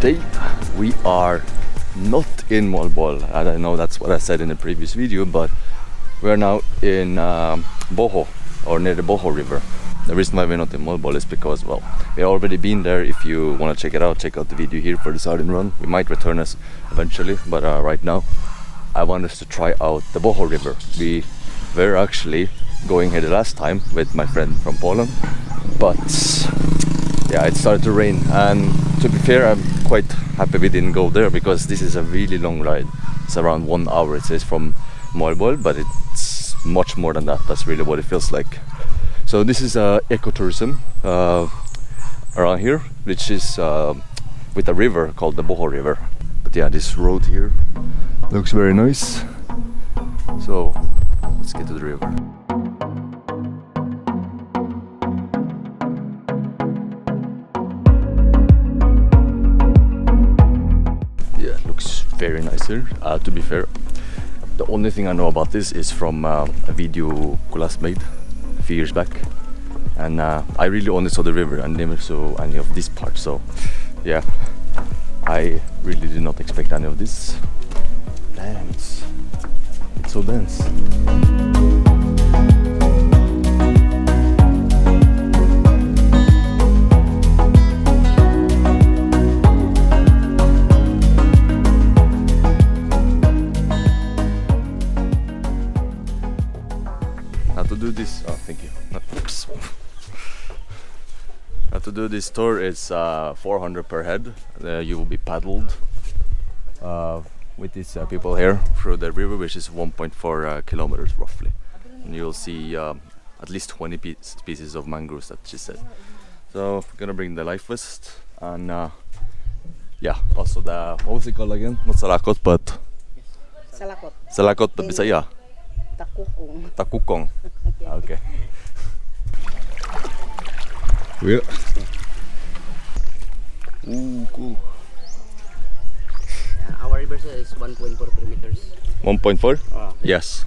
today we are not in Molbol, and I know that's what I said in the previous video, but we are now in Boho, or near the Bojo River. The reason why we're not in Molbol is because, well, we've already been there. If you want to check out the video here for the sardine run. We might return us eventually, but right now I want us to try out the Bojo River. We were actually going here the last time with my friend from Poland, but yeah, it started to rain, and to be fair, I'm quite happy we didn't go there because this is a really long ride. It's around 1 hour, it says, from Molbol, but it's much more than that. That's really what it feels like. So this is ecotourism around here, which is with a river called the Boho River. But yeah, this road here looks very nice. So let's get to the river. Yeah, it looks very nice here. To be fair, the only thing I know about this is from a video Kulas made a few years back, and I really only saw the river and never saw any of this part. So yeah, I really did not expect any of this. Damn, it's so dense. Now to do this, oh thank you. Oops. Now to do this tour is 400 per head. You will be paddled with these people here through the river, which is 1.4 kilometers roughly, and you'll see at least 20 species of mangroves, that she said. So we're gonna bring the life vest, and yeah, also the, what was it called again? Not salakot, but salakot, but Bisaya. Takukong. Okay. Yeah. Ooh, cool. Our river is 1.4 kilometers. 1.4? Yes.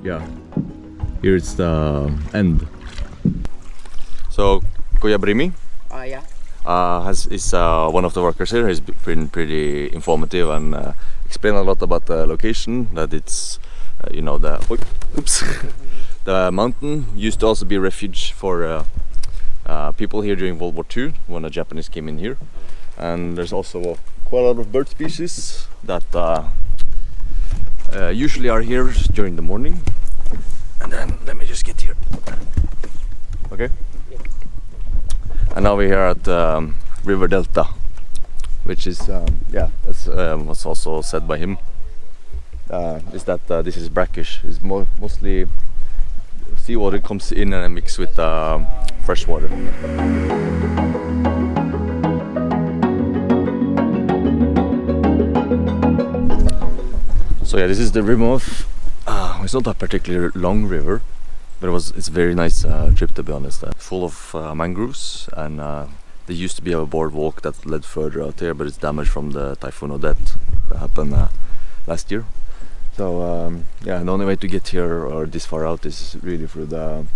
Yeah, here's the end. So Kuya Brimi Yeah. is one of the workers here. He's been pretty informative and explained a lot about the location. That it's you know, the the mountain used to also be a refuge for people here during World War II when the Japanese came in here. And there's also quite a lot of bird species that usually are here during the morning. And then let me just get here. Okay. Yeah. And now we're here at River Delta, which is yeah, that's what's also said by him. Is that this is brackish. It's mostly seawater comes in and mix with fresh water. So yeah, this is the river of. It's not a particularly long river, but it's a very nice trip, to be honest. Full of mangroves, and there used to be a boardwalk that led further out there, but it's damaged from the Typhoon Odette that happened last year. So yeah, the only way to get here or this far out is really through the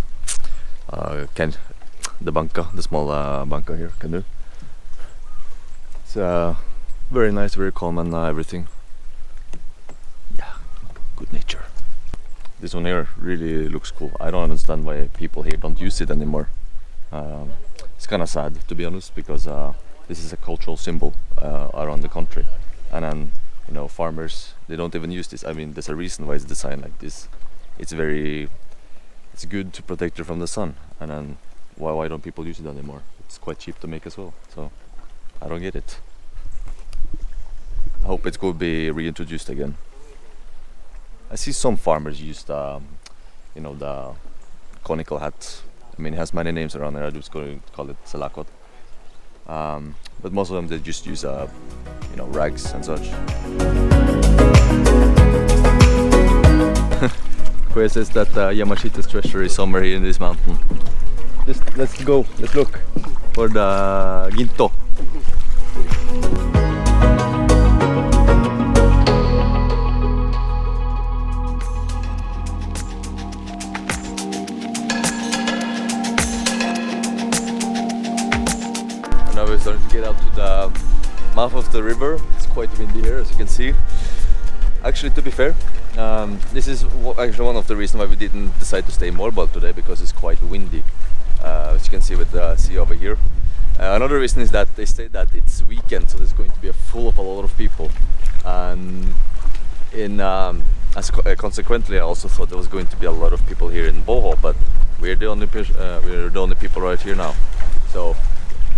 banca, the small banca here, canoe. It's very nice, very calm, and everything. Yeah, good nature. This one here really looks cool. I don't understand why people here don't use it anymore. It's kind of sad, to be honest, because this is a cultural symbol around the country, and then, you know, farmers, they don't even use this. I mean, there's a reason why it's designed like this. It's good to protect you from the sun, and then why don't people use it anymore? It's quite cheap to make as well, so I don't get it. I hope it could be reintroduced again. I see some farmers use the, the conical hat. I mean, it has many names around there. I'm just going to call it salakot. But most of them they just use, rags and such. Kuya says that Yamashita's treasure is somewhere here in this mountain. Let's go. Let's look for the Ginto. Now we're starting to get out to the mouth of the river. It's quite windy here, as you can see. Actually, to be fair, this is actually one of the reasons why we didn't decide to stay in Morbal today, because it's quite windy, as you can see with the sea over here. Another reason is that they say that it's weekend, so there's going to be full of a lot of people, and consequently I also thought there was going to be a lot of people here in Boho, but we're the only people right here now. So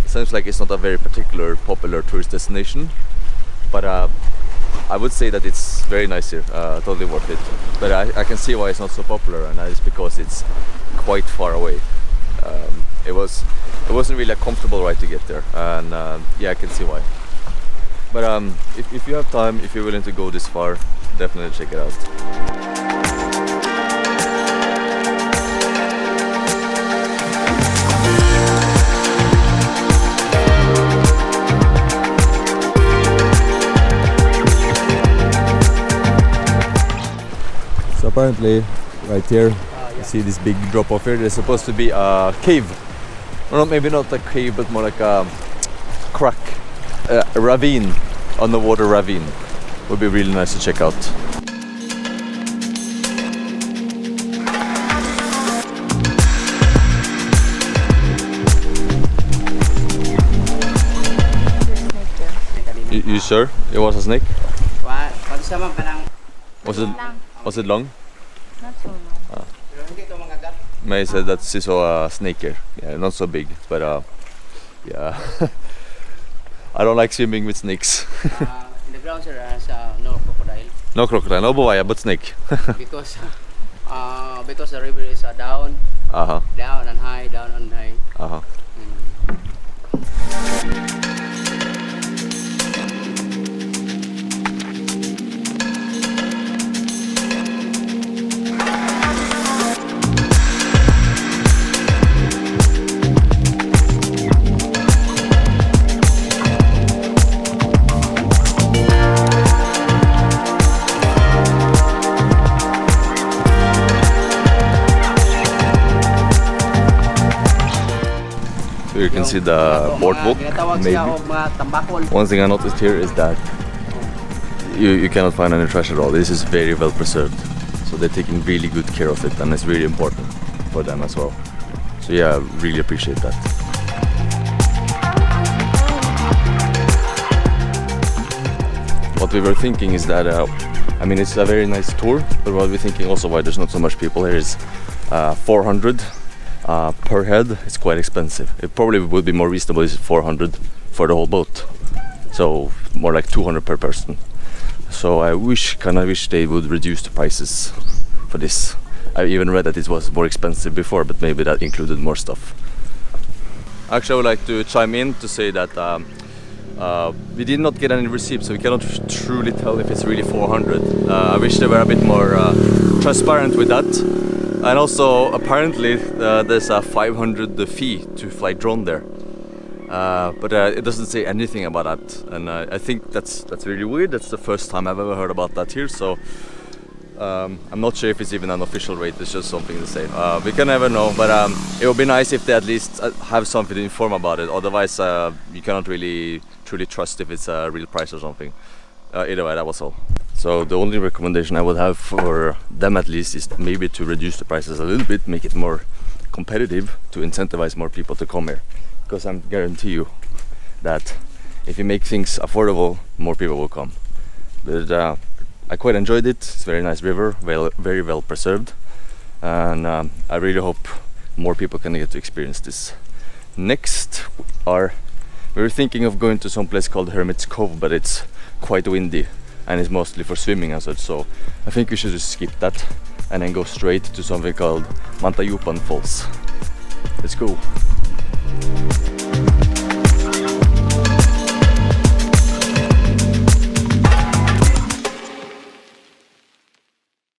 it seems like it's not a very popular tourist destination, but I would say that it's very nice here, totally worth it. But I can see why it's not so popular, and that is because it's quite far away. It wasn't really a comfortable ride to get there, and yeah, I can see why. But if you have time, if you're willing to go this far, definitely check it out. So apparently, right here, you see this big drop off here. There's supposed to be a cave. Or maybe not a cave, but more like a crack, a ravine, underwater ravine. Would be really nice to check out. You sure it was a snake? Was it long? Not so long. May said that she saw a snake here. Yeah, not so big, but yeah. I don't like swimming with snakes. In the ground, sir, there's no crocodile. No crocodile, no buaya, but snake. because the river is down, down and high, down and high. So you can see the boardwalk. Maybe. One thing I noticed here is that you cannot find any trash at all. This is very well preserved, so they're taking really good care of it, and it's really important for them as well. So yeah, I really appreciate that. What we were thinking is that I mean, it's a very nice tour, but what we're thinking also why there's not so much people here is 400 per head. It's quite expensive. It probably would be more reasonable is 400 for the whole boat, so more like 200 per person. So I kind of wish they would reduce the prices for this. I even read that it was more expensive before, but maybe that included more stuff. Actually, I would like to chime in to say that we did not get any receipts, so we cannot truly tell if it's really 400. I wish they were a bit more transparent with that. And also, apparently, there's a 500 fee to fly drone there, but it doesn't say anything about that. And I think that's really weird. That's the first time I've ever heard about that here. So I'm not sure if it's even an official rate. It's just something to say. We can never know, but it would be nice if they at least have something to inform about it. Otherwise, you cannot really truly trust if it's a real price or something. Either way, that was all. So the only recommendation I would have for them at least is maybe to reduce the prices a little bit, make it more competitive to incentivize more people to come here. Because I guarantee you that if you make things affordable, more people will come. But I quite enjoyed it. It's a very nice river, very well preserved, and I really hope more people can get to experience this. Next, we were thinking of going to some place called Hermit's Cove, but it's quite windy. and it's mostly for swimming and such. So I think we should just skip that and then go straight to something called Mantayupan Falls. Let's go.